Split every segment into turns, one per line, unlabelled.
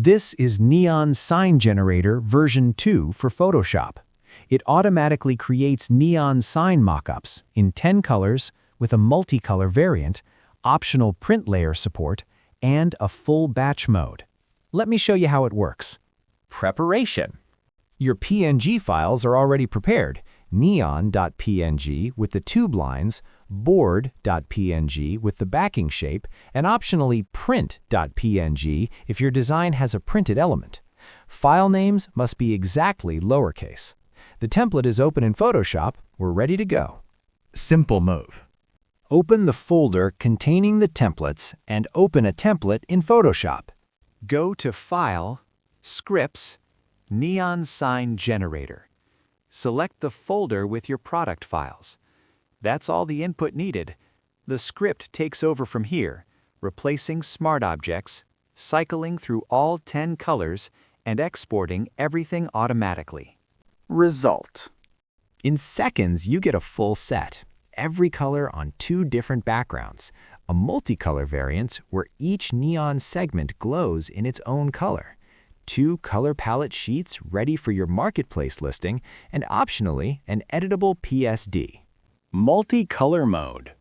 This is Neon Sign Generator version 2 for Photoshop. It automatically creates neon sign mockups in 10 colors with a multicolor variant, optional print layer support, and a full batch mode. Let me show you how it works.
Preparation.
Your PNG files are already prepared. Neon.png with the tube lines, board.png with the backing shape, and optionally print.png if your design has a printed element. File names must be exactly lowercase. The template is open in Photoshop. We're ready to go.
Simple move.
Open the folder containing the templates and open a template in Photoshop. Go to File, Scripts, Neon Sign Generator. Select the folder with your product files. That's all the input needed. The script takes over from here, replacing smart objects, cycling through all 10 colors, and exporting everything automatically. Result. In seconds, you get a full set, every color on 2 different backgrounds, a multicolor variant where each neon segment glows in its own color, 2 color palette sheets ready for your marketplace listing, and optionally, an editable PSD. Multicolor mode.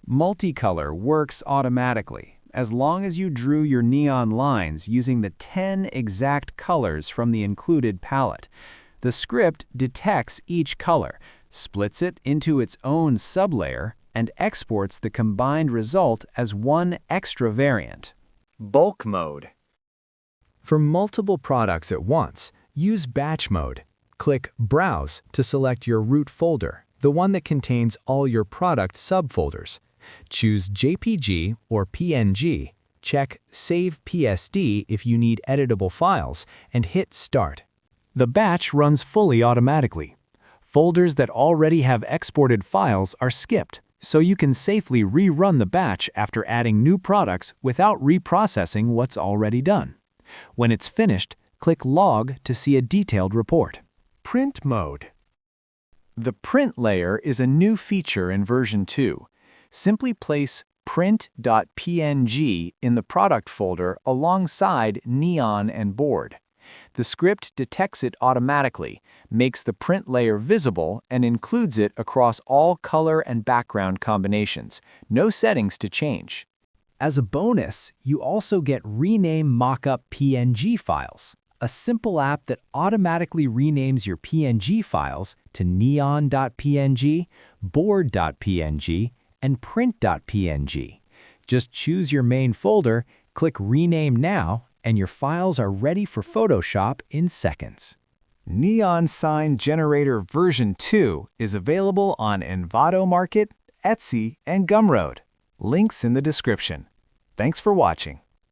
Multicolor works automatically as long as you drew your neon lines using the 10 exact colors from the included palette. The script detects each color, splits it into its own sublayer, and exports the combined result as one extra variant.
Bulk mode.
For multiple products at once, use Batch mode. Click Browse to select your root folder, the one that contains all your product subfolders. Choose JPG or PNG, check Save PSD if you need editable files, and hit Start. The batch runs fully automatically. Folders that already have exported files are skipped, so you can safely rerun the batch after adding new products without reprocessing what's already done. When it's finished, click Log to see a detailed report.
Print mode.
The print layer is a new feature in version 2. Simply place print.png in the product folder alongside Neon and Board. The script detects it automatically, makes the print layer visible, and includes it across all color and background combinations. No settings to change. As a bonus, you also get Rename Mockup PNG files, a simple app that automatically renames your PNG files to neon.png, board.png, and print.png. Just choose your main folder, click Rename Now, and your files are ready for Photoshop in seconds. Neon Sign Generator version 2 is available on Envato Market, Etsy, and Gumroad. Links in the description. Thanks for watching.